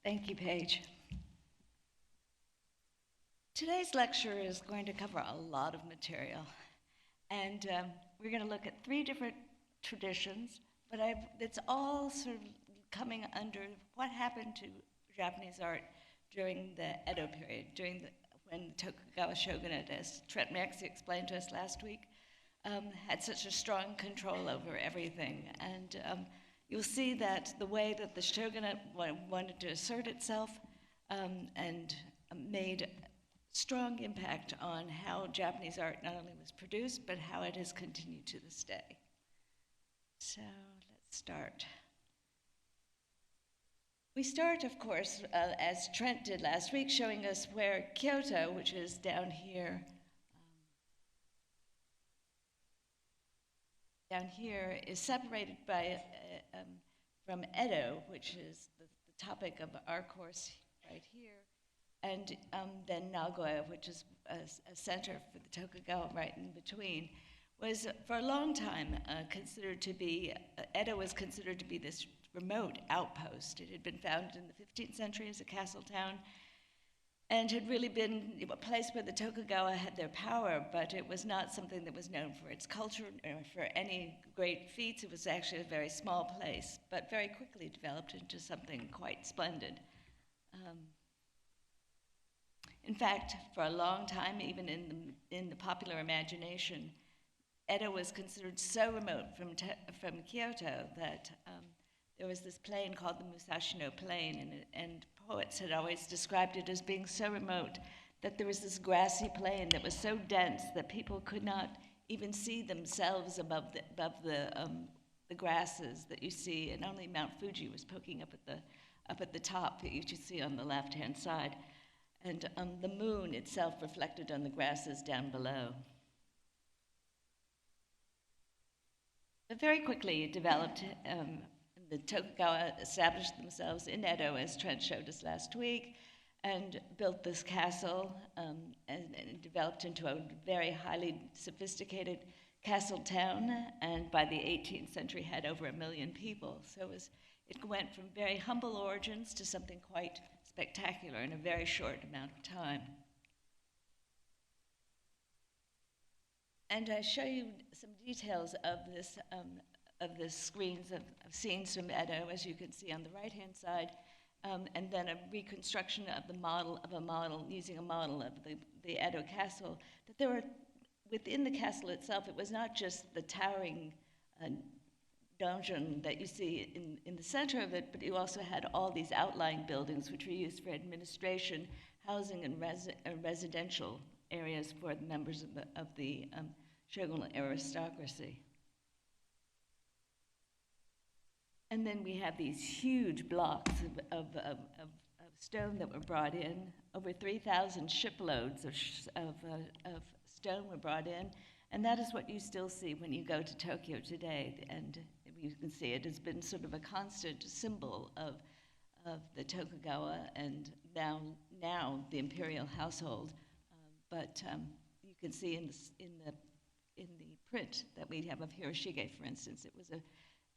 Thank you, Paige. Today's lecture is going to cover a lot of material, and we're going to look at three different traditions, but it's all sort of coming under what happened to Japanese art during the Edo period, when the Tokugawa shogunate, as Trent Maxey explained to us last week, had such a strong control over everything. And you'll see that the way that the shogunate wanted to assert itself and made strong impact on how Japanese art not only was produced, but how it has continued to this day. So let's start. We start, of course, as Trent did last week, showing us where Kyoto, which is down here, is separated by from Edo, which is the topic of our course right here, and then Nagoya, which is a center for the Tokugawa right in between, was for a long time considered to be, Edo was considered to be this remote outpost. It had been founded in the 15th century as a castle town and had really been a place where the Tokugawa had their power, but it was not something that was known for its culture or for any great feats. It was actually a very small place, but very quickly developed into something quite splendid. In fact, for a long time, even in the popular imagination, Edo was considered so remote from Kyoto that there was this plain called the Musashino Plain, and poets had always described it as being so remote that there was this grassy plain that was so dense that people could not even see themselves above the grasses that you see, and only Mount Fuji was poking up at the top that you could see on the left-hand side, and the moon itself reflected on the grasses down below. But very quickly it developed. The Tokugawa established themselves in Edo, as Trent showed us last week, and built this castle and developed into a very highly sophisticated castle town, and by the 18th century had over 1 million people. So it went from very humble origins to something quite spectacular in a very short amount of time. And I show you some details of this the screens of scenes from Edo, as you can see on the right-hand side, and then a reconstruction of using a model of the Edo castle. That there were, within the castle itself, it was not just the towering donjon that you see in the center of it, but you also had all these outlying buildings which were used for administration, housing, and residential areas for the members of the shogunal aristocracy. And then we have these huge blocks of stone that were brought in. Over 3,000 shiploads of stone were brought in. And that is what you still see when you go to Tokyo today. And you can see it has been sort of a constant symbol of the Tokugawa and now the imperial household. But you can see in the print that we have of Hiroshige, for instance, it was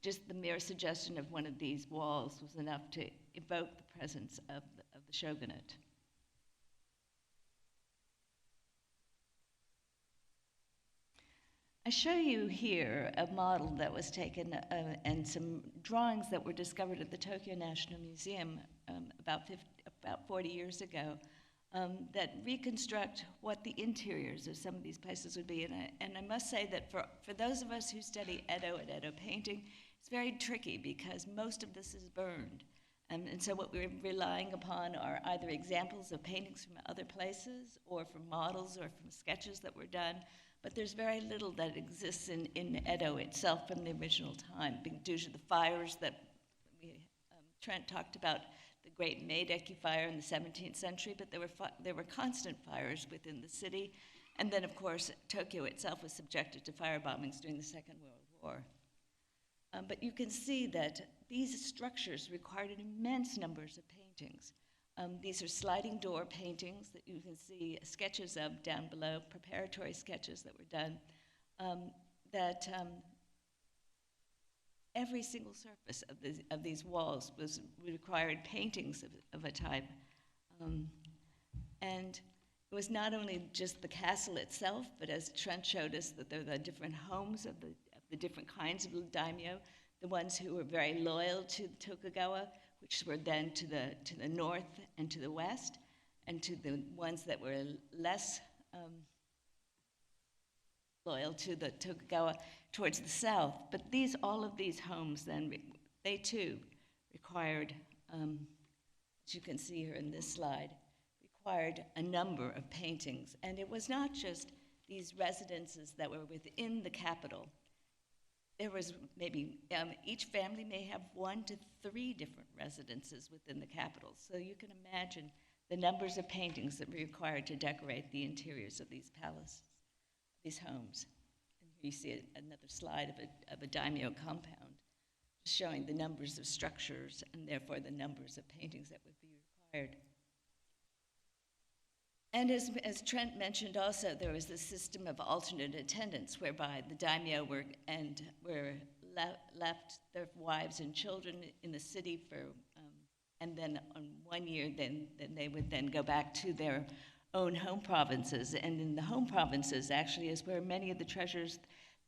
just the mere suggestion of one of these walls was enough to evoke the presence of the shogunate. I show you here a model that was taken and some drawings that were discovered at the Tokyo National Museum about 40 years ago that reconstruct what the interiors of some of these places would be. And I must say that for those of us who study Edo and Edo painting, it's very tricky because most of this is burned. And so what we're relying upon are either examples of paintings from other places or from models or from sketches that were done. But there's very little that exists in Edo itself from the original time due to the fires that Trent talked about, the Great Meideki fire in the 17th century, but there were constant fires within the city. And then, of course, Tokyo itself was subjected to fire bombings during the Second World War. But you can see that these structures required immense numbers of paintings. These are sliding door paintings that you can see sketches of down below, preparatory sketches that were done, every single surface of these walls required paintings of a type. And it was not only just the castle itself, but as Trent showed us, that there were the different homes of the different kinds of daimyo, the ones who were very loyal to Tokugawa, which were then to the north and to the west, and to the ones that were less loyal to the Tokugawa towards the south. But all of these homes then, they too required, as you can see here in this slide, required a number of paintings. And it was not just these residences that were within the capital. There was maybe, each family may have 1 to 3 different residences within the capital. So you can imagine the numbers of paintings that were required to decorate the interiors of these palaces, these homes. And here you see another slide of a daimyo compound, showing the numbers of structures and therefore the numbers of paintings that would be required. And as Trent mentioned also, there was this system of alternate attendance whereby the daimyo were left their wives and children in the city for, and then on 1 year, then they would then go back to their own home provinces. And in the home provinces actually is where many of the treasures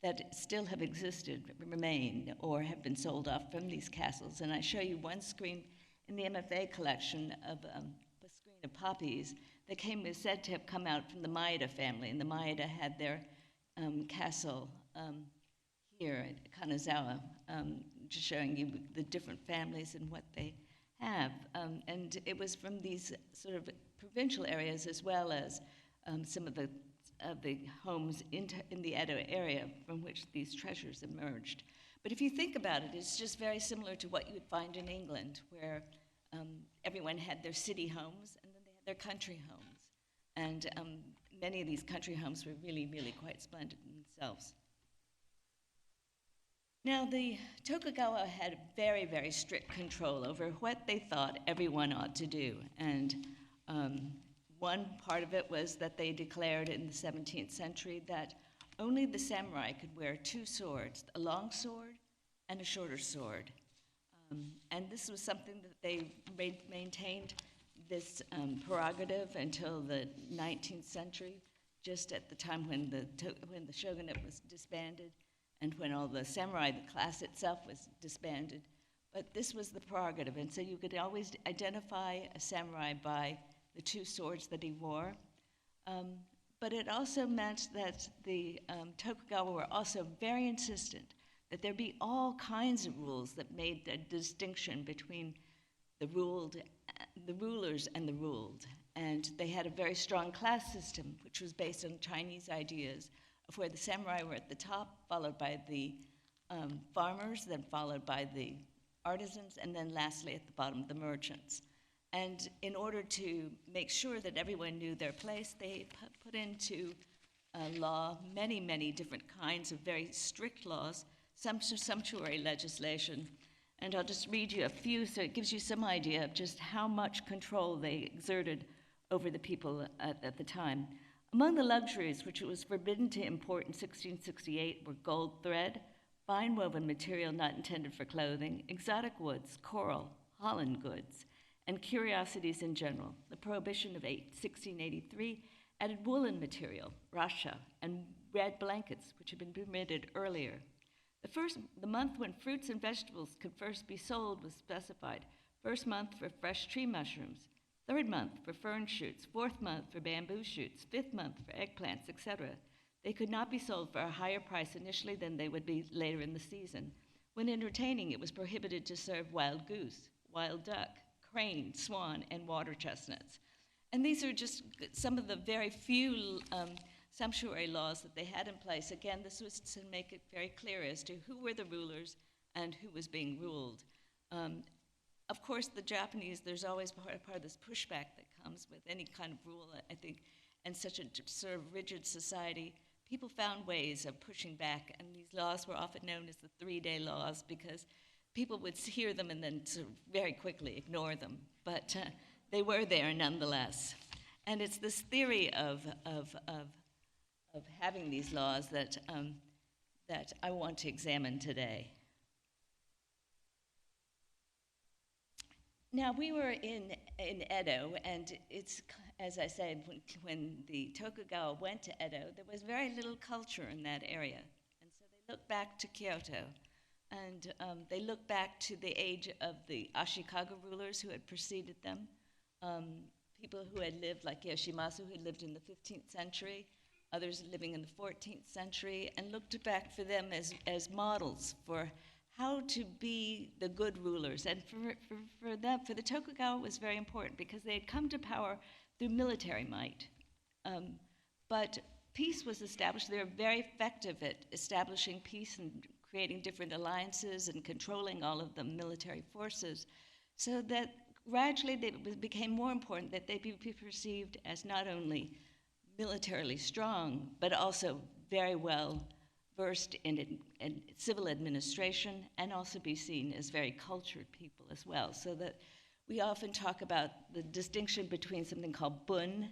that still have existed remain or have been sold off from these castles. And I show you one screen in the MFA collection of a screen of poppies that is said to have come out from the Maeda family. And the Maeda had their castle here at Kanazawa, just showing you the different families and what they have. And it was from these sort of provincial areas as well as some of the homes in the Edo area from which these treasures emerged. But if you think about it, it's just very similar to what you would find in England, where everyone had their city homes and then they had their country homes. And many of these country homes were really, really quite splendid in themselves. Now, the Tokugawa had very, very strict control over what they thought everyone ought to do. And one part of it was that they declared in the 17th century that only the samurai could wear 2 swords, a long sword and a shorter sword. And this was something that they maintained this prerogative until the 19th century, just at the time when the shogunate was disbanded and when all the samurai, the class itself, was disbanded. But this was the prerogative, and so you could always identify a samurai by the 2 swords that he wore. But it also meant that the Tokugawa were also very insistent that there be all kinds of rules that made a distinction between the rulers and the ruled. And they had a very strong class system, which was based on Chinese ideas of where the samurai were at the top, followed by the farmers, then followed by the artisans, and then lastly at the bottom, the merchants. And in order to make sure that everyone knew their place, they put into law many, many different kinds of very strict laws, some sumptuary legislation. And I'll just read you a few so it gives you some idea of just how much control they exerted over the people at the time. Among the luxuries which it was forbidden to import in 1668 were gold thread, fine woven material not intended for clothing, exotic woods, coral, Holland goods, and curiosities in general. The prohibition of 1683 added woolen material, rasha, and red blankets, which had been permitted earlier. The month when fruits and vegetables could first be sold was specified. First month for fresh tree mushrooms, 3rd month for fern shoots, 4th month for bamboo shoots, 5th month for eggplants, etc. They could not be sold for a higher price initially than they would be later in the season. When entertaining, it was prohibited to serve wild goose, wild duck, crane, swan, and water chestnuts. And these are just some of the very few sumptuary laws that they had in place. Again, this was to make it very clear as to who were the rulers and who was being ruled. Of course, the Japanese, there's always part of this pushback that comes with any kind of rule, I think, and such a sort of rigid society. People found ways of pushing back, and these laws were often known as the 3-day laws because people would hear them and then sort of very quickly ignore them. But they were there nonetheless. And it's this theory of having these laws that I want to examine today. Now, we were in Edo, and as I said, when the Tokugawa went to Edo, there was very little culture in that area. And so they looked back to Kyoto, and they looked back to the age of the Ashikaga rulers who had preceded them, um, people who had lived, like Yoshimasu, who had lived in the 15th century, others living in the 14th century, and looked back for them as models for how to be the good rulers. And for them, for the Tokugawa, it was very important because they had come to power through military might. But peace was established. They were very effective at establishing peace and creating different alliances and controlling all of the military forces, so that gradually it became more important that they be perceived as not only militarily strong, but also very well versed in civil administration, and also be seen as very cultured people as well. So that we often talk about the distinction between something called bun,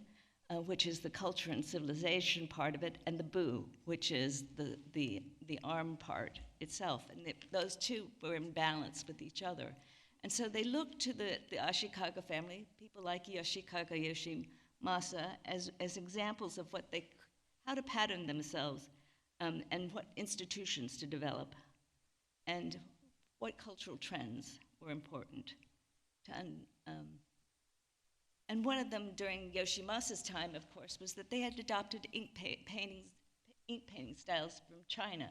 which is the culture and civilization part of it, and the bu, which is the arm part itself. And those two were in balance with each other. And so they looked to the Ashikaga family, people like Yoshikaga Yoshimasa, as examples of how to pattern themselves, and what institutions to develop, and what cultural trends were important. And one of them during Yoshimasa's time, of course, was that they had adopted ink painting styles from China.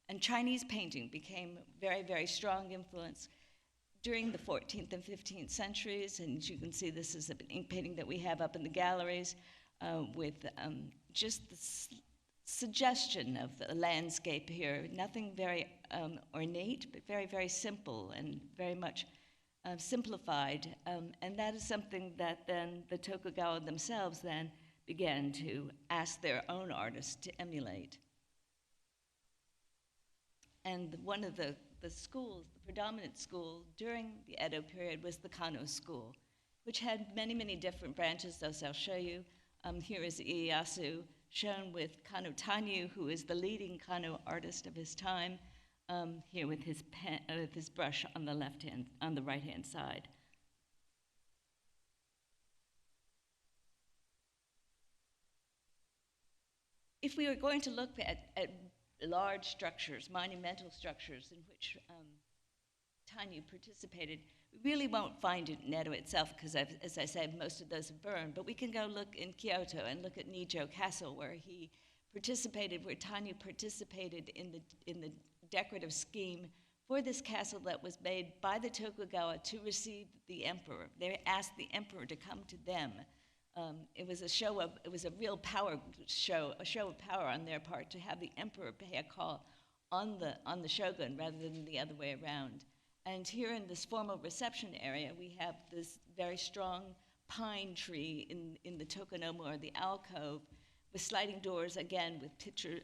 And Chinese painting became very, very strong influence during the 14th and 15th centuries. And you can see this is an ink painting that we have up in the galleries with just the suggestion of the landscape here. Nothing very ornate, but very, very simple and very much simplified. And that is something that then the Tokugawa themselves then began to ask their own artists to emulate. And one of the schools, the predominant school during the Edo period was the Kano school, which had many, many different branches, as I'll show you. Here is Ieyasu, shown with Kano Tanyu, who is the leading Kano artist of his time, here with his brush on the right-hand side. If we were going to look at large structures, monumental structures in which Tanyu participated, we really won't find it in Edo itself because, as I said, most of those have burned. But we can go look in Kyoto and look at Nijo Castle, where Tanyu participated in the decorative scheme for this castle that was made by the Tokugawa to receive the emperor. They asked the emperor to come to them. It was a real power show, a show of power on their part to have the emperor pay a call on the shogun rather than the other way around. And here in this formal reception area, we have this very strong pine tree in the tokonomo, or the alcove, with sliding doors, again,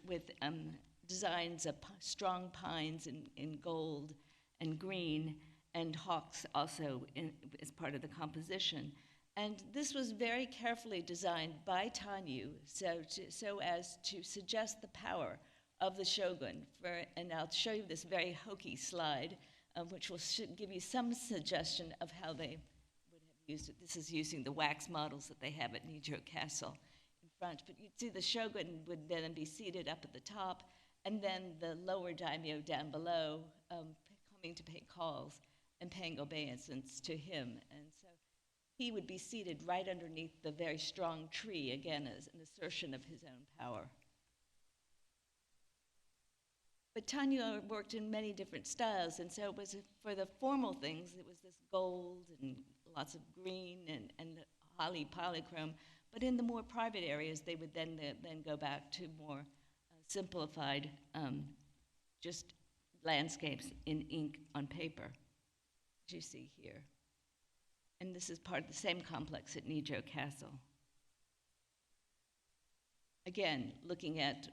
with designs of strong pines in gold and green, and hawks also as part of the composition. And this was very carefully designed by Tanyu so as to suggest the power of the shogun. And I'll show you this very hokey slide, which will give you some suggestion of how they would have used it. This is using the wax models that they have at Nijo Castle in front. But you'd see the shogun would then be seated up at the top, and then the lower daimyo down below coming to pay calls and paying obeisance to him. And so he would be seated right underneath the very strong tree, again, as an assertion of his own power. But Tanyu worked in many different styles, and so it was for the formal things, it was this gold and lots of green and holly polychrome. But in the more private areas, they would then go back to more simplified, just landscapes in ink on paper, as you see here. And this is part of the same complex at Nijo Castle. Again, looking at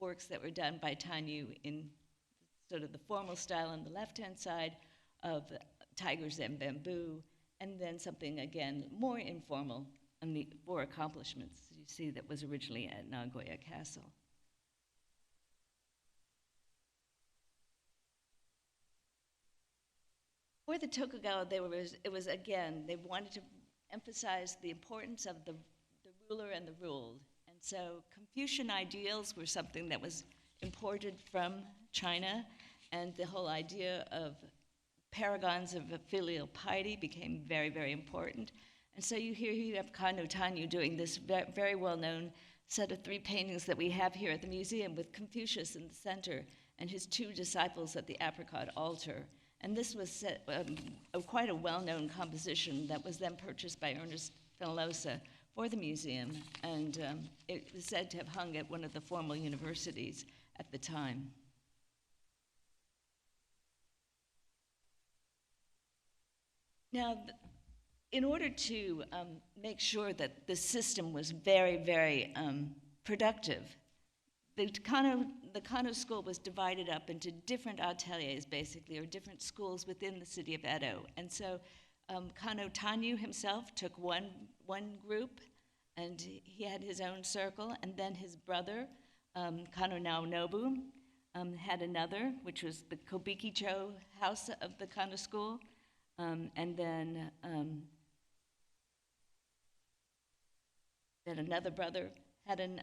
works that were done by Tanyu in sort of the formal style on the left-hand side of tigers and bamboo, and then something, again, more informal on the four accomplishments you see that was originally at Nagoya Castle. For the Tokugawa, it was again, they wanted to emphasize the importance of the ruler and the ruled. And so Confucian ideals were something that was imported from China, and the whole idea of paragons of filial piety became very, very important. And so you have Kano Tanyu doing this very well-known set of 3 paintings that we have here at the museum with Confucius in the center and his 2 disciples at the apricot altar. And this was quite a well-known composition that was then purchased by Ernest Fenollosa for the museum, and it was said to have hung at one of the formal universities at the time. Now, in order to make sure that the system was very, very productive, the Kano school was divided up into different ateliers, basically, or different schools within the city of Edo. And so Kano Tanyu himself took one group, and he had his own circle, and then his brother, Kano Naonobu, had another, which was the Kobikicho house of the Kano school, and then another brother had an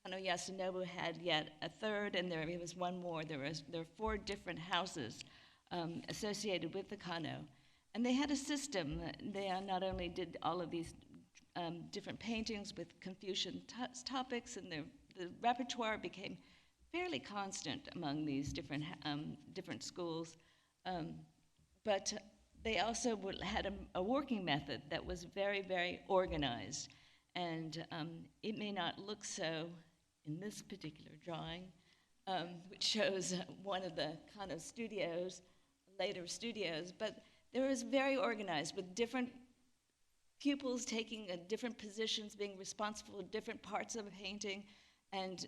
Kano Yasunobu had yet a third, and there was one more. There are 4 different houses associated with the Kano. And they had a system. They not only did all of these different paintings with Confucian topics, and the repertoire became fairly constant among these different schools. But they also had a working method that was very, very organized. And it may not look so in this particular drawing, which shows one of the Kano studios, later studios, but there was very organized with different pupils taking different positions, being responsible for different parts of a painting, and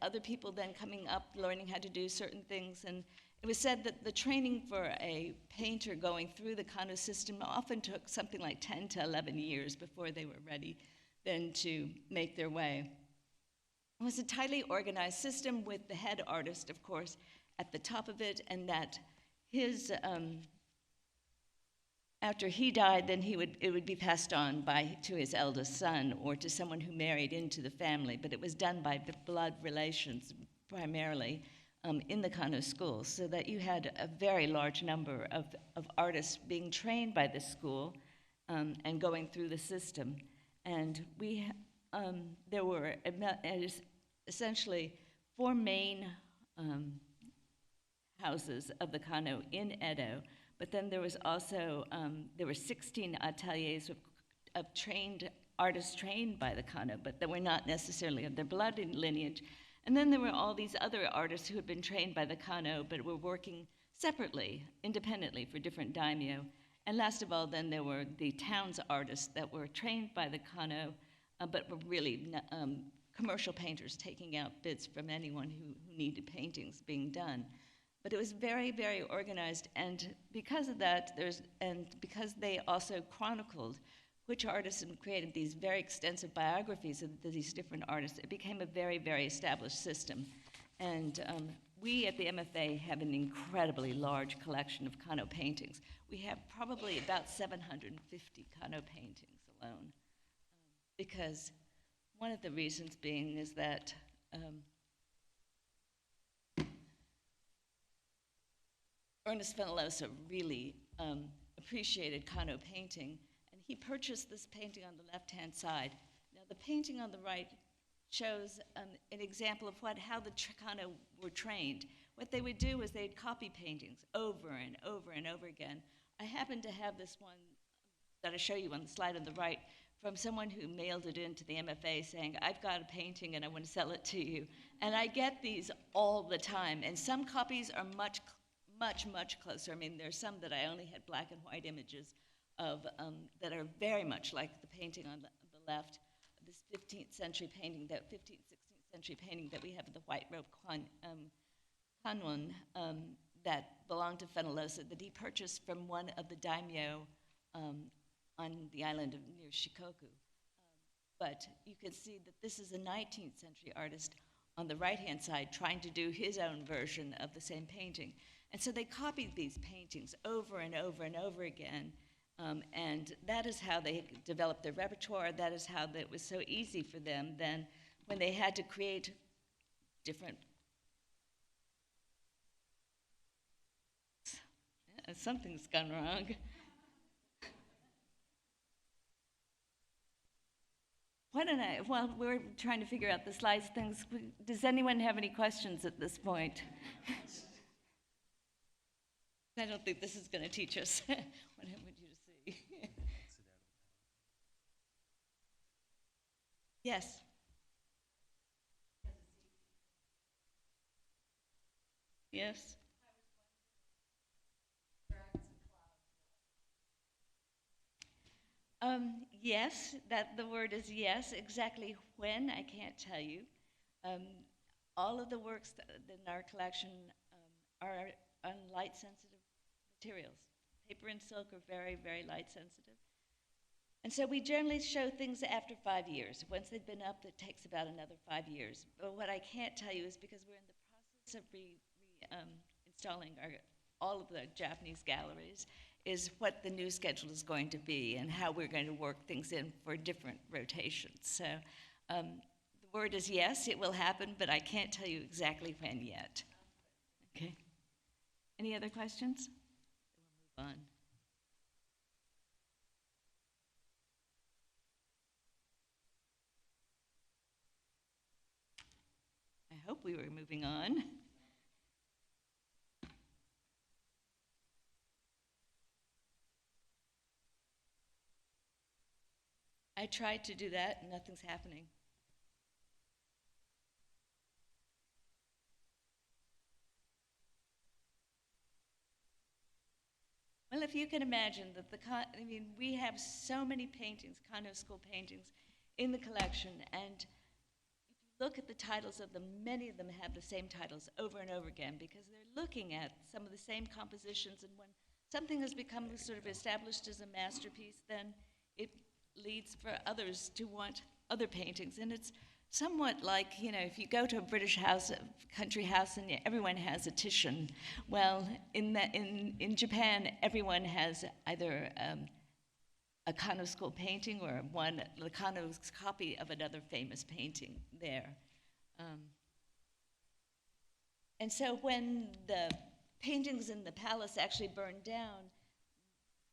other people then coming up, learning how to do certain things. And it was said that the training for a painter going through the Kano system often took something like 10 to 11 years before they were ready then to make their way. It was a tightly organized system with the head artist, of course, at the top of it, and that his, after he died, then it would be passed on to his eldest son or to someone who married into the family, but it was done by blood relations primarily in the Kano schools, so that you had a very large number of artists being trained by this school and going through the system. And there were essentially 4 main houses of the Kano in Edo, but then there was also, there were 16 ateliers of trained artists trained by the Kano, but that were not necessarily of their blood lineage. And then there were all these other artists who had been trained by the Kano, but were working separately, independently for different daimyo. And last of all, then there were the town's artists that were trained by the Kano, but were really commercial painters taking out bids from anyone who needed paintings being done. But it was very, very organized, and because of that, because they also chronicled which artists and created these very extensive biographies of these different artists, it became a very, very established system. And we at the MFA have an incredibly large collection of Kano paintings. We have probably about 750 Kano paintings alone, because one of the reasons being is that Ernest Fenollosa really appreciated Kano painting, and he purchased this painting on the left-hand side. Now, the painting on the right shows an example of how the Kano were trained. What they would do is they'd copy paintings over and over and over again. I happen to have this one that I show you on the slide on the right from someone who mailed it into the MFA saying, I've got a painting and I want to sell it to you. And I get these all the time, and some copies are much, much closer. I mean, there's some that I only had black and white images of that are very much like the painting on the left, this 15th century painting, that 15th, 16th century painting that we have of the white robe Kanwon that belonged to Fenollosa, that he purchased from one of the daimyo on the island of near Shikoku. But you can see that this is a 19th century artist on the right-hand side trying to do his own version of the same painting. And so they copied these paintings over and over and over again. And that is how they developed their repertoire. That is how it was so easy for them then when they had to create different. Something's gone wrong. Why don't I, while we're trying to figure out the slides things, does anyone have any questions at this point? I don't think this is going to teach us what I want you to see. Yes. Yes. Yes, that the word is yes. Exactly when, I can't tell you. All of the works in our collection are on light-sensitive materials. Paper and silk are very, very light-sensitive. And so we generally show things after 5 years. Once they've been up, it takes about another 5 years. But what I can't tell you is because we're in the process of installing all of the Japanese galleries, is what the new schedule is going to be and how we're going to work things in for different rotations. So the word is yes, it will happen, but I can't tell you exactly when yet. Okay. Any other questions? We'll move on. I hope we were moving on. I tried to do that, and nothing's happening. Well, if you can imagine that we have so many paintings, Kano school paintings, in the collection, and if you look at the titles of them, many of them have the same titles over and over again because they're looking at some of the same compositions, and when something has become sort of established as a masterpiece, then it leads for others to want other paintings. And it's somewhat like, if you go to a British house, country house, and everyone has a Titian. Well, in Japan, everyone has either a Kano school painting or the Kano's copy of another famous painting there. And so when the paintings in the palace actually burned down,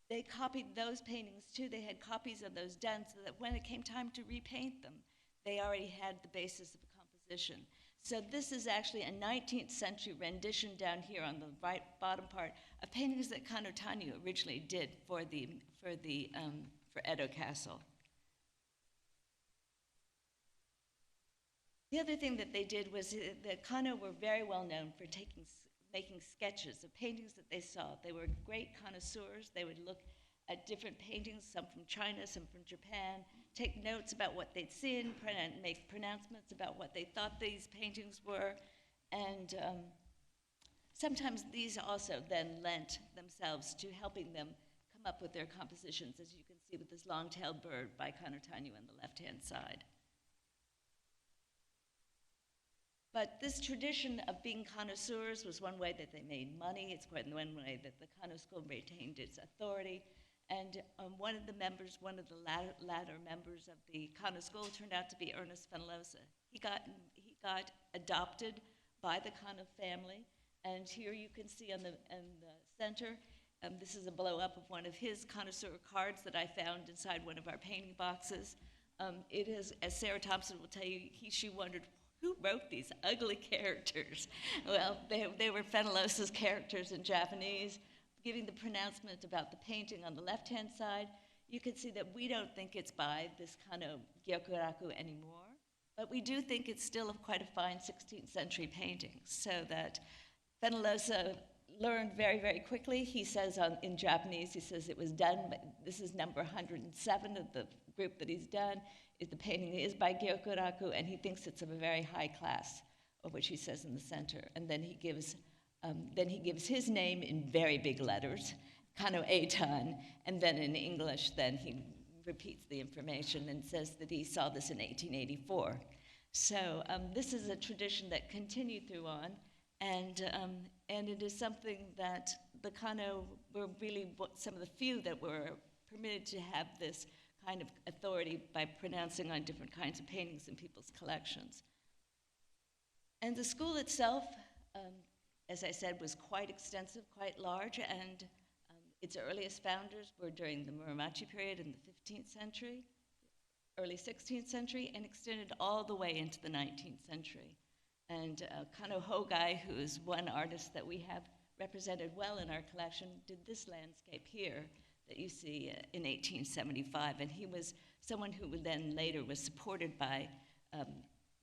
they copied those paintings too. They had copies of those done so that when it came time to repaint them, they already had the basis of a composition. So this is actually a 19th century rendition down here on the right bottom part of paintings that Kano Tanyu originally did for Edo Castle. The other thing that they did was that Kano were very well known for making sketches of paintings that they saw. They were great connoisseurs. They would look at different paintings, some from China, some from Japan, take notes about what they'd seen, make pronouncements about what they thought these paintings were. And sometimes these also then lent themselves to helping them come up with their compositions, as you can see with this long-tailed bird by Kano Tanyu on the left-hand side. But this tradition of being connoisseurs was one way that they made money. It's one way that the Kano school retained its authority. And one of the latter members of the Kano school turned out to be Ernest Fenollosa. He got adopted by the Kano family. And here you can see in the center, this is a blow-up of one of his connoisseur cards that I found inside one of our painting boxes. It is, as Sarah Thompson will tell you, she wondered, who wrote these ugly characters? Well, they were Fenollosa's characters in Japanese, giving the pronouncement about the painting on the left-hand side. You can see that we don't think it's by this Kano Gyokuraku anymore, but we do think it's still quite a fine 16th century painting, so that Fenollosa learned very, very quickly. He says in Japanese, he says it was done, but this is number 107 of the group that he's done. The painting is by Gyokuraku, and he thinks it's of a very high class, of which he says in the center. And then he gives his name in very big letters, Kano Eitan, and then in English, then he repeats the information and says that he saw this in 1884. So this is a tradition that continued through on, and it is something that the Kano were really some of the few that were permitted to have this kind of authority by pronouncing on different kinds of paintings in people's collections. And the school itself, as I said, was quite extensive, quite large, and its earliest founders were during the Muromachi period in the 15th century, early 16th century, and extended all the way into the 19th century. And Kano Hogai, who is one artist that we have represented well in our collection, did this landscape here that you see in 1875. And he was someone who then later was supported by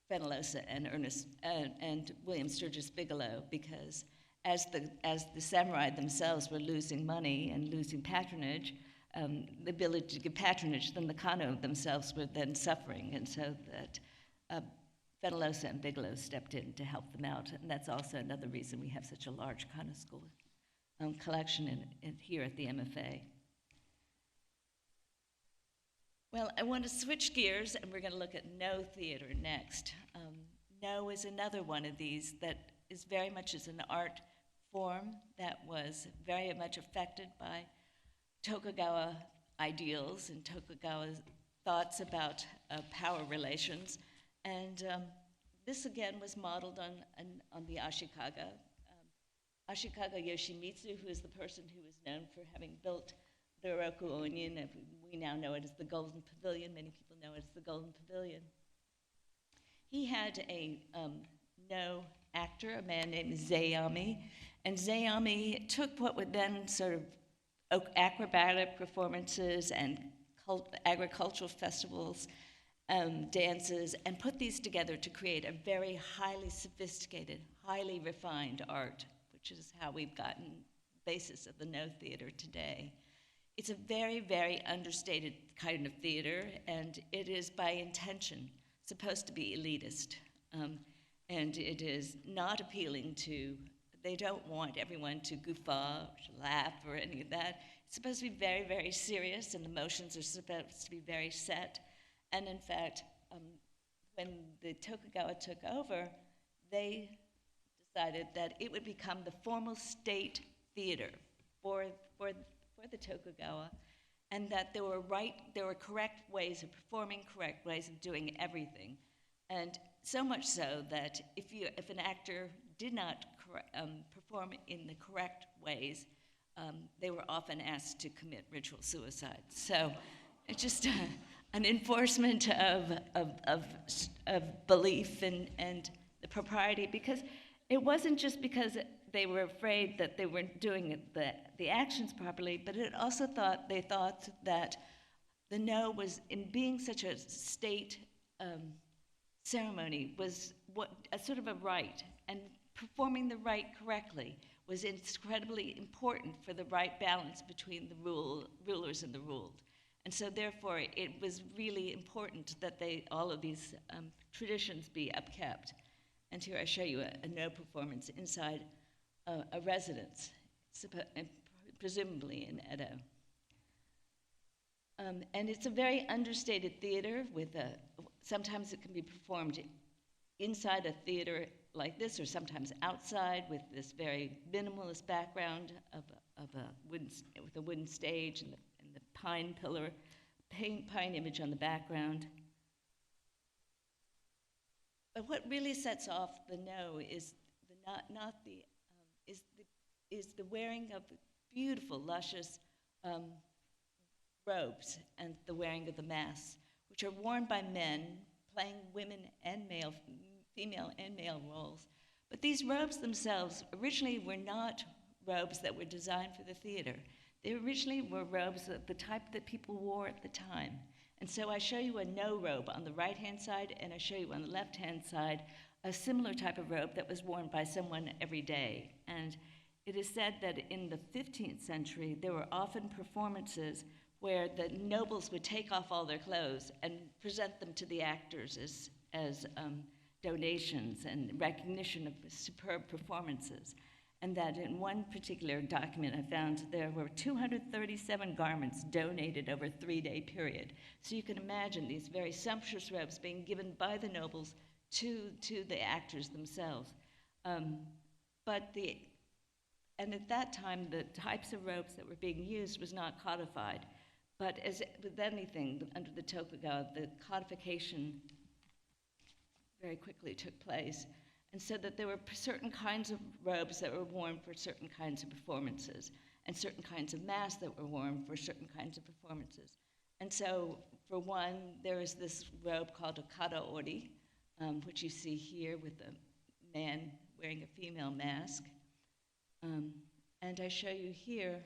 Fenollosa and William Sturgis Bigelow, because as the samurai themselves were losing money and losing patronage, the ability to give patronage, then the Kano themselves were then suffering, and so that Fenollosa and Bigelow stepped in to help them out, and that's also another reason we have such a large Kano school collection here at the MFA. Well, I want to switch gears, and we're going to look at No theater next. No is another one of these that is very much as an art form that was very much affected by Tokugawa ideals and Tokugawa's thoughts about power relations. And this again was modeled on the Ashikaga. Ashikaga Yoshimitsu, who is the person who is known for having built the Oroku Onyin, we now know it as the Golden Pavilion. Many people know it as the Golden Pavilion. He had a No actor, a man named Zeami, and Zeami took what would then sort of acrobatic performances and agricultural festivals, dances, and put these together to create a very highly sophisticated, highly refined art, which is how we've gotten the basis of the No theater today. It's a very, very understated kind of theater, and it is by intention supposed to be elitist. And it is not appealing to, they don't want everyone to goof off, or laugh, or any of that. It's supposed to be very, very serious, and the motions are supposed to be very set. And in fact, when the Tokugawa took over, they decided that it would become the formal state theater for the Tokugawa, and that there were correct ways of performing, correct ways of doing everything. And so much so that if an actor did not perform in the correct ways, they were often asked to commit ritual suicide. So it's just an enforcement of belief and the propriety, because it wasn't just because they were afraid that they weren't doing the actions properly, but it also they thought that the No was, in being such a state ceremony, was a sort of a rite, and performing the rite correctly was incredibly important for the right balance between the rulers and the ruled. And so therefore, it was really important that all of these traditions be upkept. And here I show you a No performance inside a residence, presumably in Edo. And it's a very understated theater with sometimes it can be performed inside a theater like this, or sometimes outside with this very minimalist background with a wooden stage and the pine pillar, pine image on the background. But what really sets off the No is the wearing of beautiful, luscious robes and the wearing of the masks, which are worn by men playing women and female and male roles. But these robes themselves originally were not robes that were designed for the theater. They originally were robes of the type that people wore at the time. And so I show you a No robe on the right-hand side, and I show you on the left-hand side a similar type of robe that was worn by someone every day. And it is said that in the 15th century, there were often performances where the nobles would take off all their clothes and present them to the actors as donations and recognition of superb performances. and that in one particular document I found there were 237 garments donated over a 3-day period. So you can imagine these very sumptuous robes being given by the nobles to the actors themselves. And at that time, the types of robes that were being used was not codified. But as with anything under the Tokugawa, the codification very quickly took place. And so that there were certain kinds of robes that were worn for certain kinds of performances, and certain kinds of masks that were worn for certain kinds of performances. And so, for one, there is this robe called a kata-ori, which you see here with a man wearing a female mask. And I show you here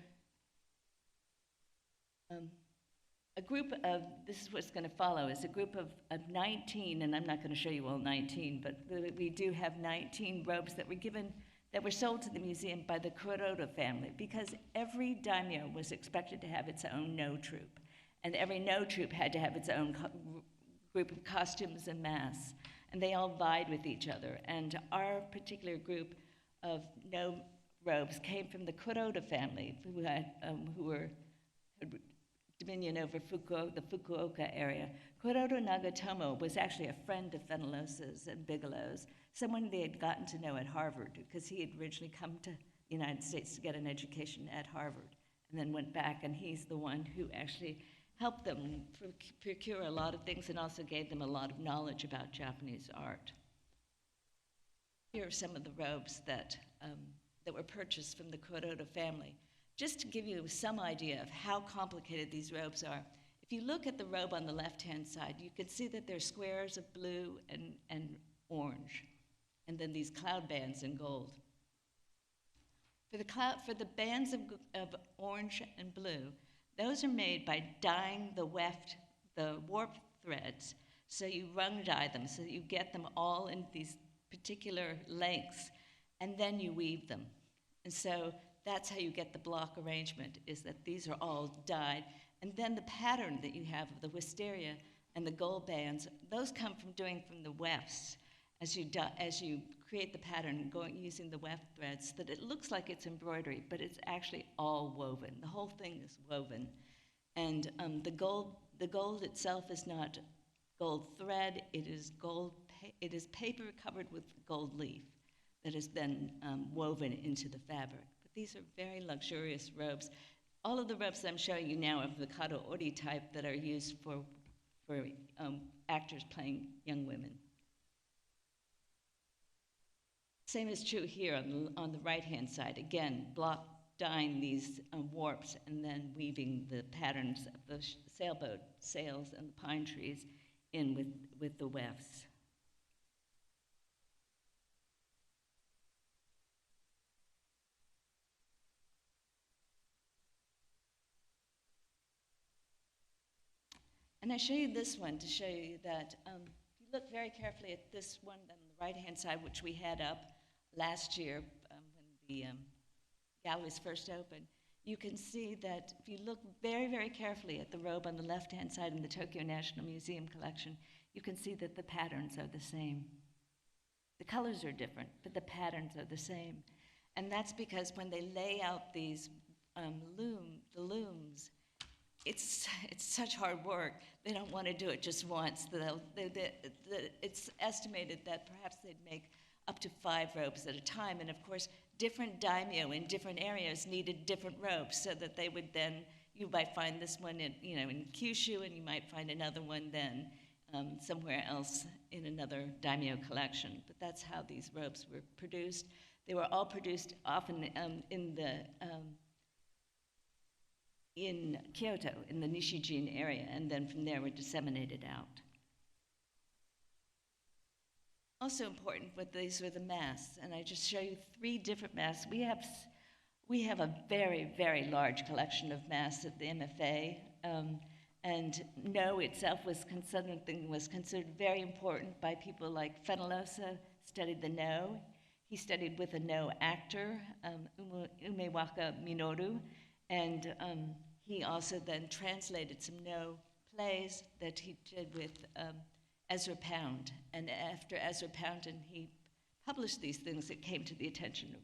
a group of, this is what's going to follow, is a group of 19, and I'm not going to show you all 19, but we do have 19 robes that were given, that were sold to the museum by the Kurator family, because every daimyo was expected to have its own no troupe, and every no troupe had to have its own group of costumes and masks, and they all vied with each other. And our particular group of no robes came from the Kurator family, who had dominion over the Fukuoka area. Kurator Nagatomo was actually a friend of Fenelos's and Bigelow's, someone they had gotten to know at Harvard, because he had originally come to the United States to get an education at Harvard, and then went back, and he's the one who actually helped them procure a lot of things and also gave them a lot of knowledge about Japanese art. Here are some of the robes that were purchased from the Kurator family. Just to give you some idea of how complicated these robes are, if you look at the robe on the left-hand side, you can see that there's squares of blue and orange, and then these cloud bands in gold. For the bands of orange and blue, those are made by dyeing the warp threads. So you rung dye them, so that you get them all in these particular lengths, and then you weave them. And so that's how you get the block arrangement, is that these are all dyed. And then the pattern that you have of the wisteria and the gold bands, those come from the wefts. As you create the pattern, using the weft threads, that it looks like it's embroidery, but it's actually all woven. The whole thing is woven. And the gold itself is not gold thread, it is paper covered with gold leaf that is then woven into the fabric. These are very luxurious robes. All of the robes I'm showing you now are of the kata-ori type that are used for actors playing young women. Same is true here on the right-hand side. Again, block dyeing these warps and then weaving the patterns of the sailboat sails and the pine trees in with the wefts. And I show you this one to show you that if you look very carefully at this one on the right-hand side, which we had up last year when the galleries first opened, you can see that if you look very, very carefully at the robe on the left-hand side in the Tokyo National Museum collection, you can see that the patterns are the same. The colors are different, but the patterns are the same. And that's because when they lay out these looms, it's such hard work. They don't want to do it just once. It's estimated that perhaps they'd make up to 5 robes at a time. And of course, different daimyo in different areas needed different robes, so that they would then, you might find this one in Kyushu, and you might find another one then somewhere else in another daimyo collection. But that's how these robes were produced. They were all produced often in Kyoto, in the Nishijin area, and then from there were disseminated out. Also important, but these were the masks, and I just show you 3 different masks. We have a very, very large collection of masks at the MFA, and No itself was considered very important by people like Fenelosa, studied the No. He studied with a No actor, Umewaka Minoru, and he also then translated some No plays that he did with Ezra Pound. And after Ezra Pound and he published these things, it came to the attention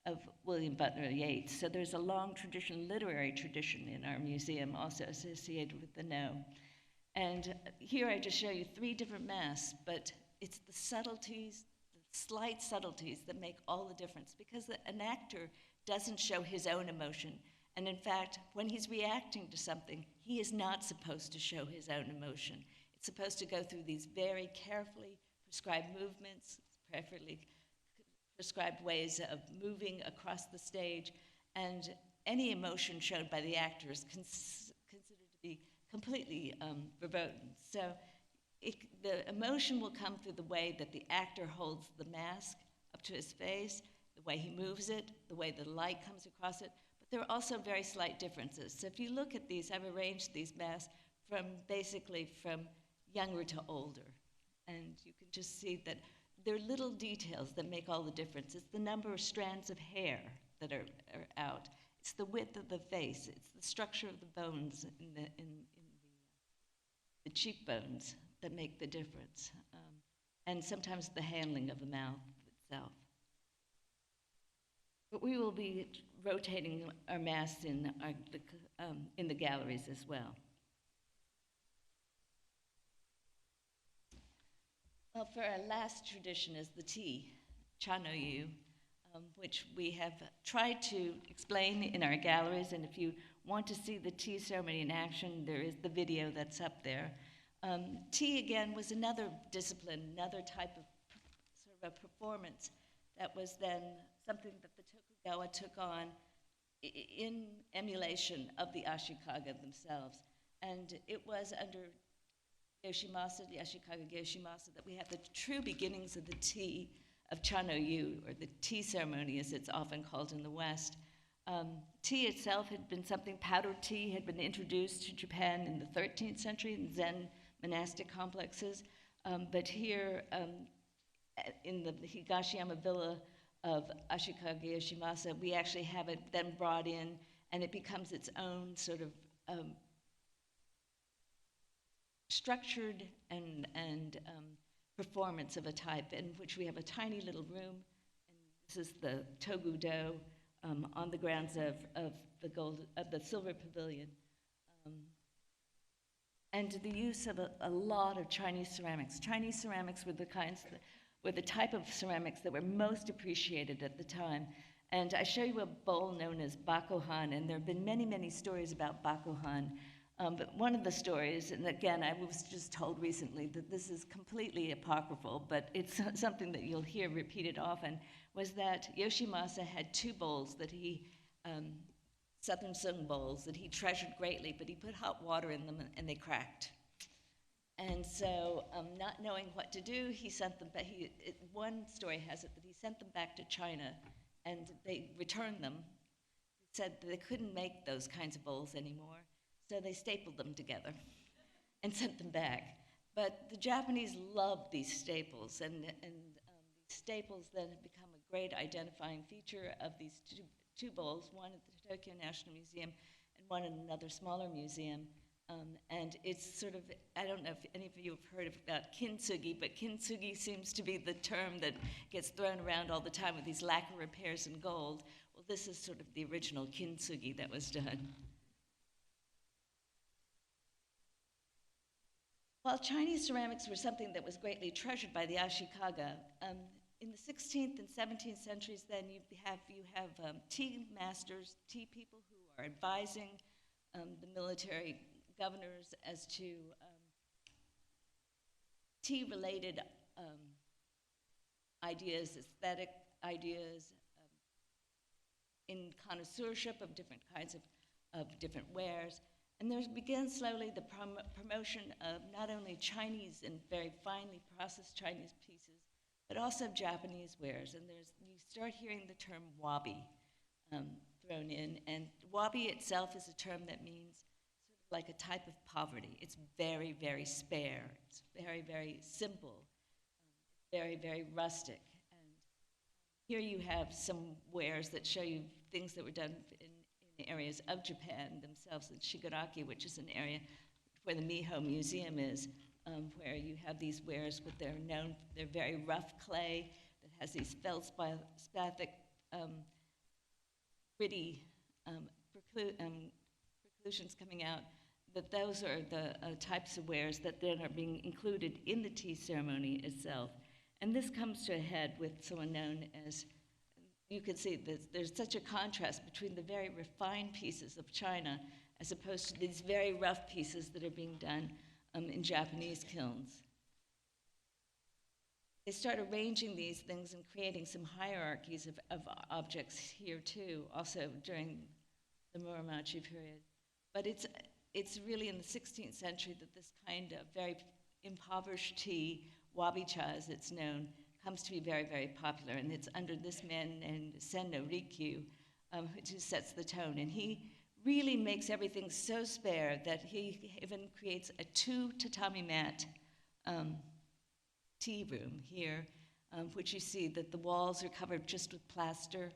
of William Butler Yeats. So there's a long tradition, literary tradition in our museum also associated with the No. And here I just show you 3 different masks, but it's the subtleties, the slight subtleties that make all the difference, because an actor doesn't show his own emotion. And in fact, when he's reacting to something, he is not supposed to show his own emotion. It's supposed to go through these very carefully prescribed movements, carefully prescribed ways of moving across the stage, and any emotion shown by the actor is considered to be completely verboten. So the emotion will come through the way that the actor holds the mask up to his face, the way he moves it, the way the light comes across it, but there are also very slight differences. So if you look at these, I've arranged these masks basically from younger to older, and you can just see that there are little details that make all the difference. It's the number of strands of hair that are out. It's the width of the face. It's the structure of the bones in the cheekbones that make the difference. And sometimes the handling of the mouth itself. But we will be rotating our masks in the galleries as well. Well, for our last tradition is the tea, Chanoyu, which we have tried to explain in our galleries. And if you want to see the tea ceremony in action, there is the video that's up there. Tea, again, was another discipline, another type of sort of a performance that was then something that the Tokugawa took on in emulation of the Ashikaga themselves. And it was under Yoshimasa, the Ashikaga Yoshimasa, that we have the true beginnings of the tea of Chanoyu, or the tea ceremony as it's often called in the West. Tea itself had been something, powdered tea had been introduced to Japan in the 13th century in Zen monastic complexes. But here in the Higashiyama villa of Ashikaga Yoshimasa, we actually have it then brought in, and it becomes its own sort of structured and performance of a type, in which we have a tiny little room, and this is the Togu-do on the grounds of the Silver Pavilion, and the use of a lot of Chinese ceramics. Chinese ceramics were the type of ceramics that were most appreciated at the time. And I show you a bowl known as bakuhan, and there have been many, many stories about bakuhan. But one of the stories, and again, I was just told recently that this is completely apocryphal, but it's something that you'll hear repeated often, was that Yoshimasa had 2 bowls that he, Southern Sung bowls, that he treasured greatly, but he put hot water in them and they cracked. And so, not knowing what to do, he sent them back. One story has it that he sent them back to China, and they returned them. He said that they couldn't make those kinds of bowls anymore. So they stapled them together and sent them back. But the Japanese loved these staples, and these staples then have become a great identifying feature of these two bowls, one at the Tokyo National Museum and one in another smaller museum. And it's sort of, I don't know if any of you have heard about kintsugi, but kintsugi seems to be the term that gets thrown around all the time with these lacquer repairs in gold. Well, this is sort of the original kintsugi that was done. While Chinese ceramics were something that was greatly treasured by the Ashikaga, in the 16th and 17th centuries, then you have tea masters, tea people who are advising the military governors as to tea-related ideas, aesthetic ideas, in connoisseurship of different kinds of different wares. And there begins slowly the promotion of not only Chinese and very finely processed Chinese pieces, but also Japanese wares. And you start hearing the term wabi thrown in. And wabi itself is a term that means sort of like a type of poverty. It's very, very spare. It's very, very simple, very, very rustic. And here you have some wares that show you things that were done in areas of Japan themselves, in Shigaraki, which is an area where the Miho Museum is, where you have these wares with they're very rough clay that has these feldspathic gritty preclusions coming out, that those are the types of wares that then are being included in the tea ceremony itself. And this comes to a head with someone known as, you can see that there's such a contrast between the very refined pieces of China as opposed to these very rough pieces that are being done in Japanese kilns. They start arranging these things and creating some hierarchies of objects here too, also during the Muromachi period. But it's really in the 16th century that this kind of very impoverished tea, wabi-cha as it's known, comes to be very, very popular. And it's under this man named Senno Rikyu who sets the tone. And he really makes everything so spare that he even creates a 2 tatami mat tea room here, which you see that the walls are covered just with plaster.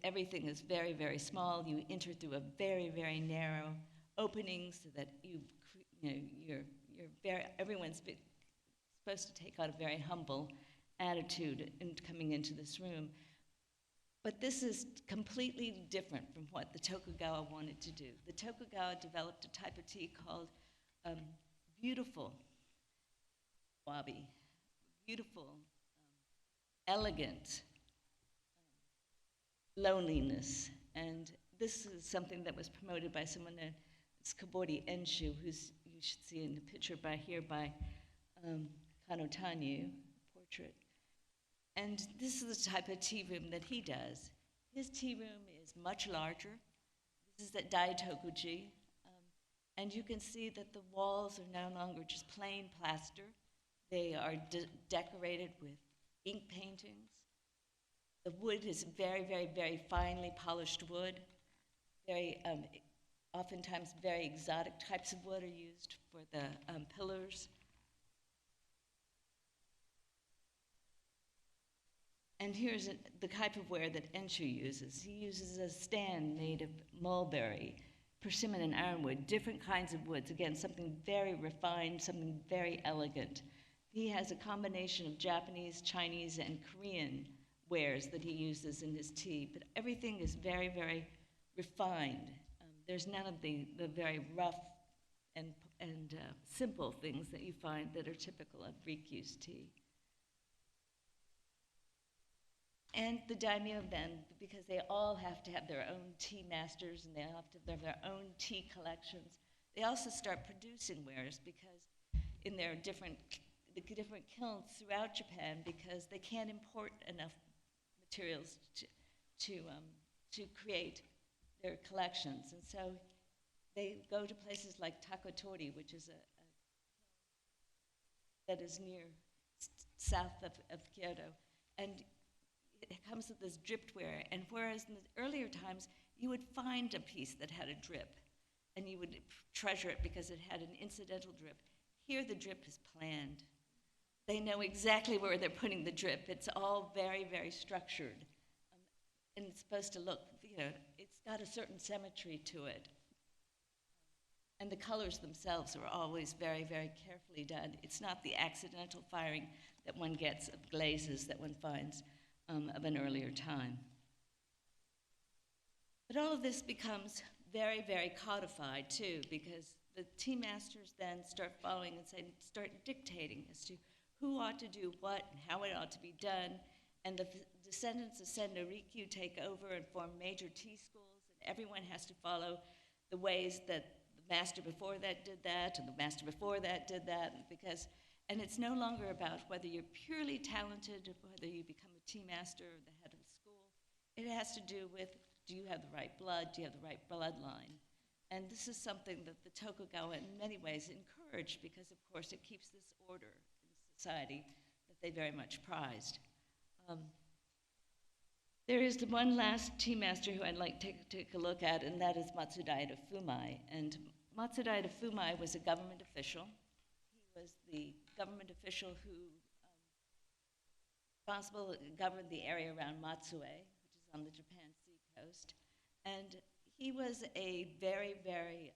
Everything is very, very small. You enter through a very, very narrow opening so that everyone's supposed to take on a very humble attitude in coming into this room. But this is completely different from what the Tokugawa wanted to do. The Tokugawa developed a type of tea called beautiful wabi, beautiful, elegant loneliness. And this is something that was promoted by someone named Kabori Enshu, who's you should see in the picture by Kano portrait. And this is the type of tea room that he does. His tea room is much larger. This is at Daitokuji. And you can see that the walls are no longer just plain plaster. They are decorated with ink paintings. The wood is very, very, very finely polished wood. Very, oftentimes very exotic types of wood are used for the pillars. And here's the type of ware that Enshu uses. He uses a stand made of mulberry, persimmon and ironwood, different kinds of woods. Again, something very refined, something very elegant. He has a combination of Japanese, Chinese, and Korean wares that he uses in his tea, but everything is very, very refined. There's none of the very rough and simple things that you find that are typical of Rikyu's tea. And the daimyo then, because they all have to have their own tea masters and they all have to have their own tea collections, they also start producing wares because in their different kilns throughout Japan, because they can't import enough materials to create their collections. And so they go to places like Takotori, which is that is near south of Kyoto, and it comes with this dripped ware. And whereas in the earlier times, you would find a piece that had a drip, and you would treasure it because it had an incidental drip. Here, the drip is planned. They know exactly where they're putting the drip. It's all very, very structured. And it's supposed to look, it's got a certain symmetry to it. And the colors themselves are always very, very carefully done. It's not the accidental firing that one gets of glazes that one finds of an earlier time. But all of this becomes very, very codified too, because the tea masters then start following and start dictating as to who ought to do what and how it ought to be done. And the descendants of Senno Rikyu take over and form major tea schools, and everyone has to follow the ways that the master before that did that, and the master before that did that, and it's no longer about whether you're purely talented, or whether you become a tea master or the head of a school. It has to do with, do you have the right blood? Do you have the right bloodline? And this is something that the Tokugawa in many ways encouraged because, of course, it keeps this order in society that they very much prized. There is the one last tea master who I'd like to take a look at, and that is Matsudaira Fumai. And Matsudaira Fumai was a government official. He was the government official who governed the area around Matsue, which is on the Japan Sea coast. And he was a very, very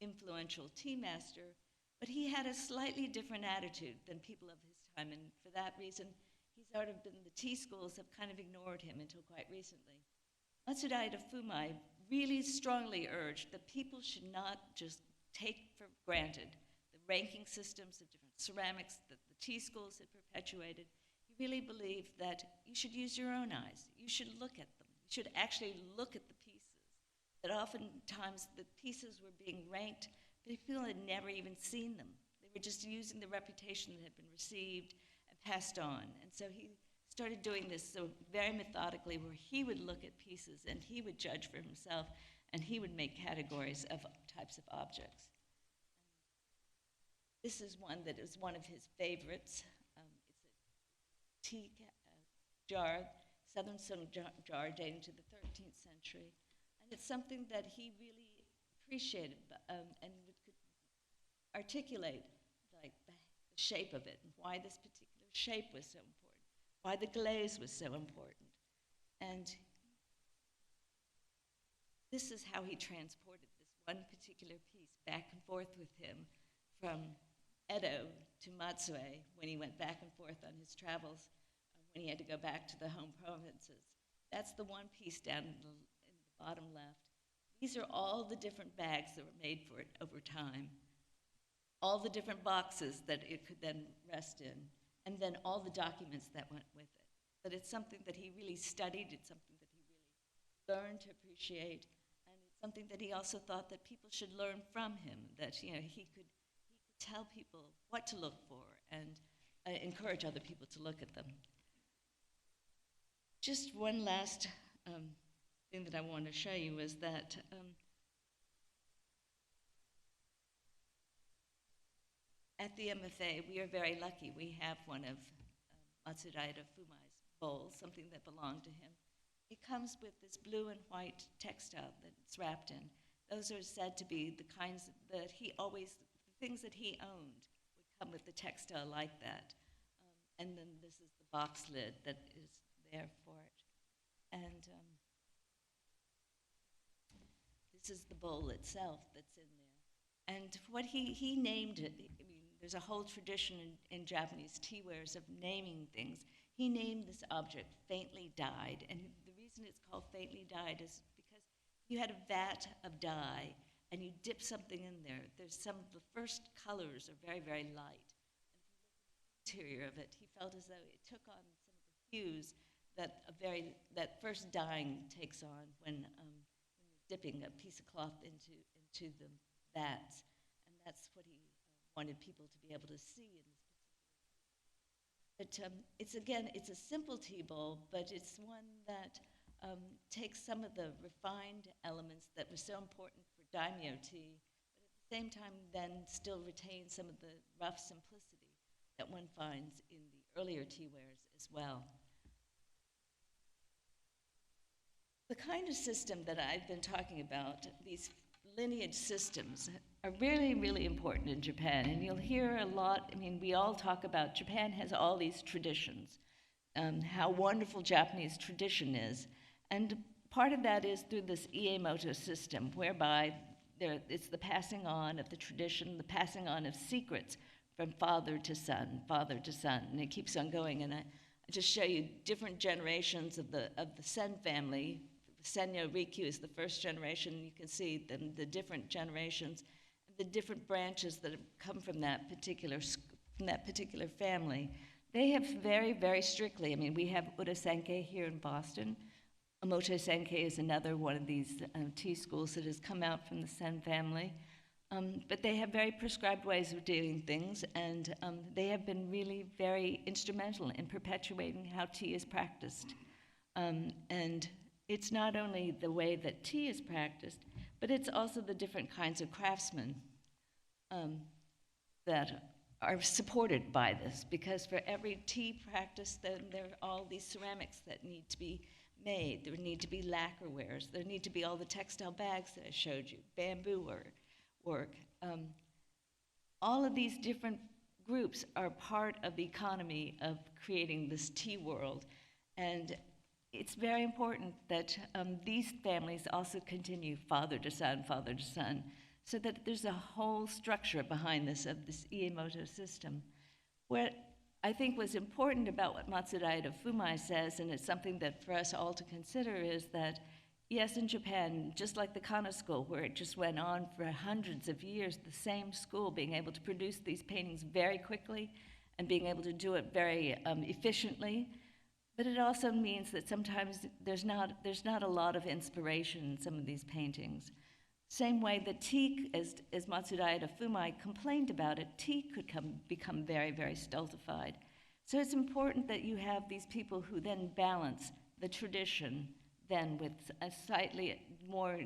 influential tea master, but he had a slightly different attitude than people of his time, and for that reason, the tea schools have kind of ignored him until quite recently. Matsudaira Fumai really strongly urged that people should not just take for granted the ranking systems of different ceramics that the tea schools had perpetuated. He really believed that you should use your own eyes. You should look at them. You should actually look at the pieces. That oftentimes the pieces were being ranked, but people had never even seen them. They were just using the reputation that had been received and passed on. And so he started doing this so very methodically, where he would look at pieces and he would judge for himself, and he would make categories of types of objects. This is one that is one of his favorites. It's a tea jar, southern stone jar dating to the 13th century. And it's something that he really appreciated and could articulate, like the shape of it and why this particular shape was so important, why the glaze was so important. And this is how he transported this one particular piece back and forth with him from Edo to Matsue when he went back and forth on his travels, when he had to go back to the home provinces. That's the one piece down in the bottom left. These are all the different bags that were made for it over time, all the different boxes that it could then rest in, and then all the documents that went with it. But it's something that he really studied, it's something that he really learned to appreciate, and it's something that he also thought that people should learn from him, that he could tell people what to look for and encourage other people to look at them. Just one last thing that I want to show you is that at the MFA, we are very lucky. We have one of Matsudaira Fumai's bowls, something that belonged to him. It comes with this blue and white textile that it's wrapped in. Those are said to be the kinds that the things that he owned would come with the textile like that. And then this is the box lid that is there for it. And this is the bowl itself that's in there. And what he named it, I mean, there's a whole tradition in Japanese teawares of naming things. He named this object faintly dyed, and the reason it's called faintly dyed is because you had a vat of dye, and you dip something in there. There's some of the first colors are very, very light. And from the interior of it, he felt as though it took on some of the hues that first dyeing takes on when you're dipping a piece of cloth into the vats, and that's what he wanted people to be able to see in this particular. But it's a simple tea bowl, but it's one that takes some of the refined elements that were so important for daimyo tea, but at the same time then still retains some of the rough simplicity that one finds in the earlier teawares as well. The kind of system that I've been talking about, these lineage systems, are really, really important in Japan. And you'll hear a lot, I mean, we all talk about Japan has all these traditions, how wonderful Japanese tradition is. And part of that is through this Iemoto system, whereby it's the passing on of the tradition, the passing on of secrets from father to son, and it keeps on going. And I just show you different generations of the Sen family. Senyo Rikyu is the first generation. You can see the different generations, the different branches that have come from that particular family. They have very, very strictly, I mean, we have Urasenke here in Boston. Omote Senke is another one of these tea schools that has come out from the Sen family. But they have very prescribed ways of doing things, and they have been really very instrumental in perpetuating how tea is practiced. And it's not only the way that tea is practiced, but it's also the different kinds of craftsmen that are supported by this, because for every tea practice, then there are all these ceramics that need to be made. There need to be lacquerwares. There need to be all the textile bags that I showed you, bamboo work. All of these different groups are part of the economy of creating this tea world. And it's very important that these families also continue father to son, so that there's a whole structure behind this, of this Iemoto system. What I think was important about what Matsudaira Fumai says, and it's something that for us all to consider, is that Yes, in Japan, just like the Kano school, where it just went on for hundreds of years, the same school being able to produce these paintings very quickly and being able to do it very efficiently. But it also means that sometimes there's not a lot of inspiration in some of these paintings. Same way that tea, as Matsudaira Fumai complained about it, tea could become very, very stultified. So it's important that you have these people who then balance the tradition then with a slightly more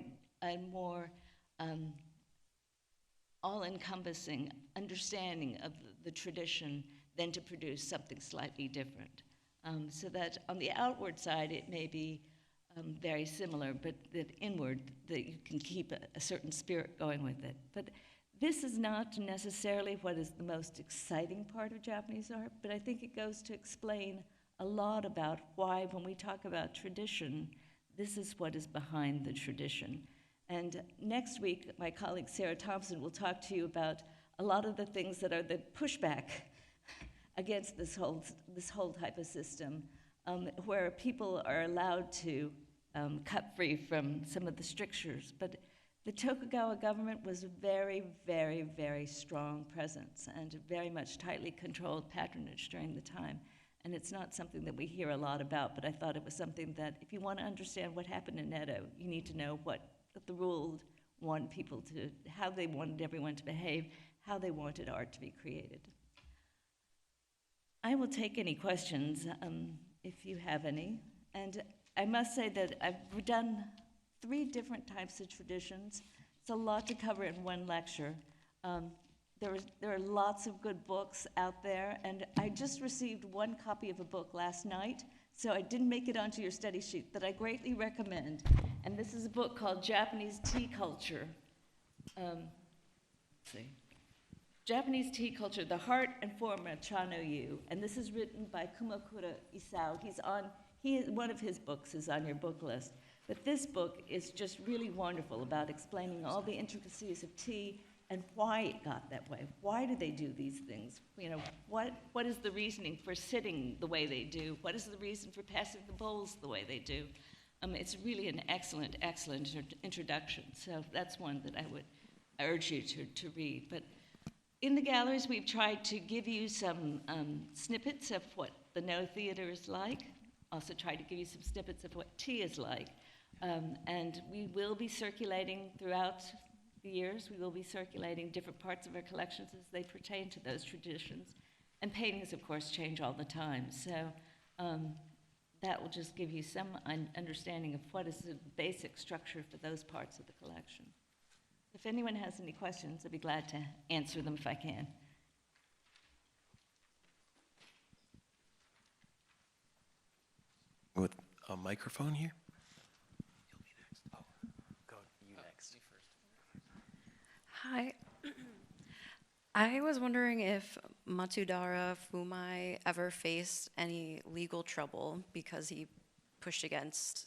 all-encompassing understanding of the tradition than to produce something slightly different. So that on the outward side, it may be very similar, but that inward, that you can keep a certain spirit going with it. But this is not necessarily what is the most exciting part of Japanese art, but I think it goes to explain a lot about why, when we talk about tradition, this is what is behind the tradition. And next week, my colleague Sarah Thompson will talk to you about a lot of the things that are the pushback against this whole type of system, where people are allowed to cut free from some of the strictures. But the Tokugawa government was a very, very, very strong presence and very much tightly controlled patronage during the time. And it's not something that we hear a lot about, but I thought it was something that if you want to understand what happened in Edo, you need to know what the ruled wanted people to, how they wanted everyone to behave, how they wanted art to be created. I will take any questions if you have any. And I must say that I've done 3 different types of traditions. It's a lot to cover in one lecture. There are lots of good books out there, and I just received 1 copy of a book last night, so I didn't make it onto your study sheet, that I greatly recommend. And this is a book called Japanese Tea Culture. Let's see. Japanese Tea Culture, The Heart and Form of Cha no Yu. And this is written by Kumakura Isao. One of his books is on your book list. But this book is just really wonderful about explaining all the intricacies of tea and why it got that way. Why do they do these things? You know, what is the reasoning for sitting the way they do? What is the reason for passing the bowls the way they do? It's really an excellent, excellent introduction. So that's one that I would urge you to read. But in the galleries, we've tried to give you some snippets of what the No Theater is like. Also tried to give you some snippets of what tea is like. And we will be circulating throughout the years. We will be circulating different parts of our collections as they pertain to those traditions. And paintings, of course, change all the time. So that will just give you some understanding of what is the basic structure for those parts of the collection. If anyone has any questions, I'd be glad to answer them if I can. With a microphone here? You'll be next. Oh, go you next. Hi. I was wondering if Matsudaira Fumai ever faced any legal trouble because he pushed against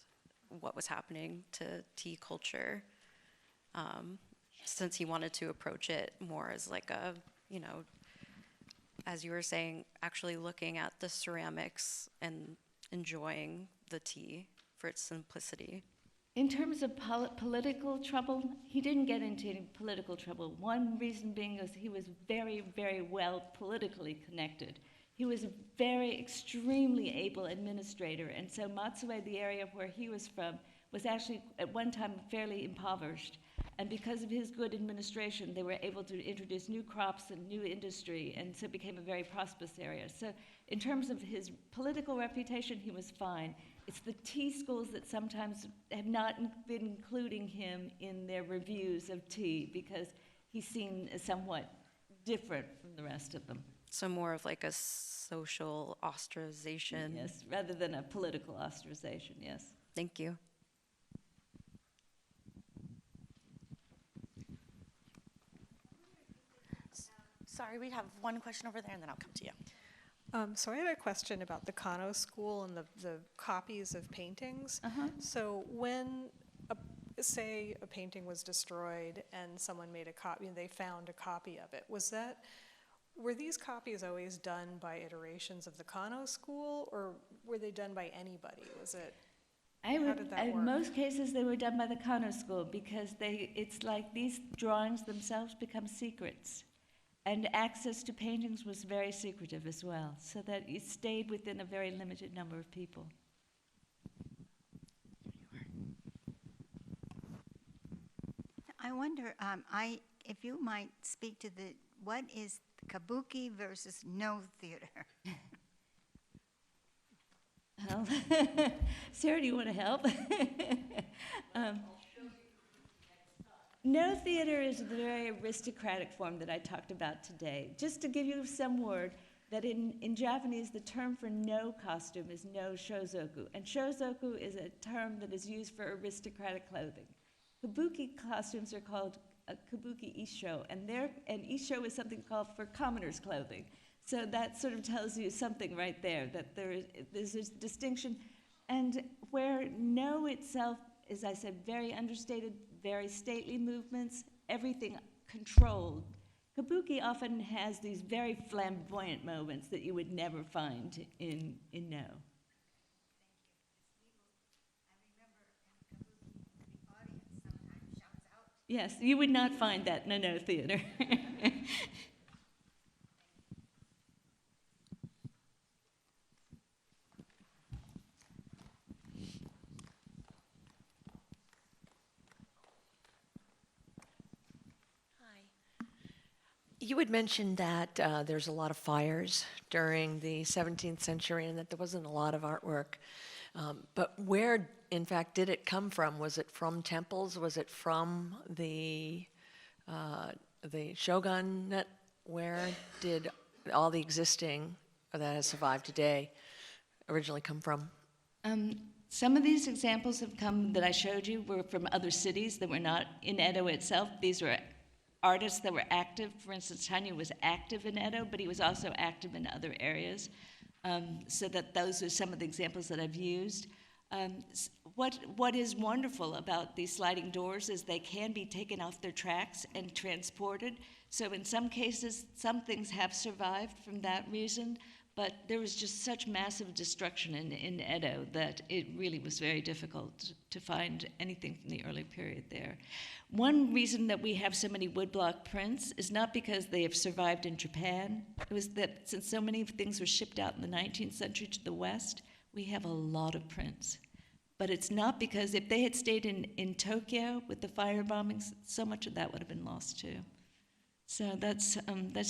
what was happening to tea culture, since he wanted to approach it more as like a, you know, as you were saying, actually looking at the ceramics and enjoying the tea for its simplicity. In terms of political trouble, he didn't get into any political trouble. One reason being was he was very, very well politically connected. He was a very extremely able administrator, and so Matsue, the area where he was from, was actually at one time fairly impoverished. And because of his good administration, they were able to introduce new crops and new industry, and so it became a very prosperous area. So in terms of his political reputation, he was fine. It's the tea schools that sometimes have not been including him in their reviews of tea because he's seen as somewhat different from the rest of them. So more of like a social ostracization. Yes, rather than a political ostracization, yes. Thank you. Sorry, we have one question over there, and then I'll come to you. So I had a question about the Kano school and the copies of paintings. So when, say, a painting was destroyed and someone made a copy and they found a copy of it, were these copies always done by iterations of the Kano school, or were they done by anybody? Was it? How did that In work? most cases, they were done by the Kano school because it's like these drawings themselves become secrets. And access to paintings was very secretive as well, so that it stayed within a very limited number of people. I wonder, if you might speak to what is kabuki versus no theater? Well, Sarah, do you want to help? No theater is the very aristocratic form that I talked about today. Just to give you some word, that in Japanese, the term for no costume is no shozoku. And shozoku is a term that is used for aristocratic clothing. Kabuki costumes are called kabuki isho, and isho is something called for commoner's clothing. So that sort of tells you something right there, that there's a distinction. And where no itself, as I said, very understated, very stately movements, everything controlled. Kabuki often has these very flamboyant moments that you would never find in no. Yes, you would not find that in a no theater. You had mentioned that there's a lot of fires during the 17th century and that there wasn't a lot of artwork. But where, in fact, did it come from? Was it from temples? Was it from the Shōgun? Where did all the existing that has survived today originally come from? Some of these examples have come that I showed you were from other cities that were not in Edo itself. These were artists that were active. For instance, Tanya was active in Edo, but he was also active in other areas. So that those are some of the examples that I've used. What is wonderful about these sliding doors is they can be taken off their tracks and transported. So in some cases, some things have survived from that reason, but there was just such massive destruction in Edo that it really was very difficult to find anything from the early period there. One reason that we have so many woodblock prints is not because they have survived in Japan. It was that since so many things were shipped out in the 19th century to the West, we have a lot of prints. But it's not because if they had stayed in Tokyo with the fire bombings, so much of that would have been lost too. So that's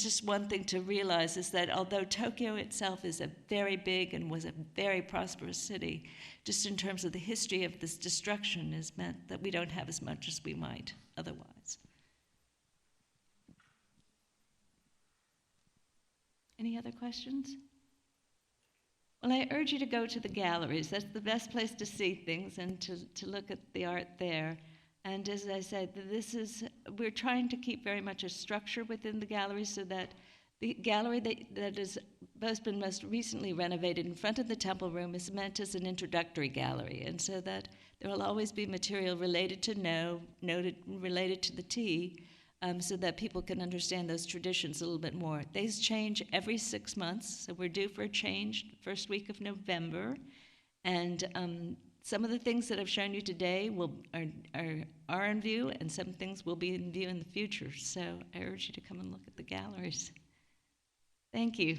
just one thing to realize, is that although Tokyo itself is a very big and was a very prosperous city, just in terms of the history of this destruction has meant that we don't have as much as we might otherwise. Any other questions? Well, I urge you to go to the galleries. That's the best place to see things and to look at the art there. And as I said, we're trying to keep very much a structure within the gallery, so that the gallery that has been most recently renovated in front of the temple room is meant as an introductory gallery, and so that there will always be material related to related to the tea, so that people can understand those traditions a little bit more. These change every 6 months, so we're due for a change the first week of November, and some of the things that I've shown you today are in view, and some things will be in view in the future. So I urge you to come and look at the galleries. Thank you.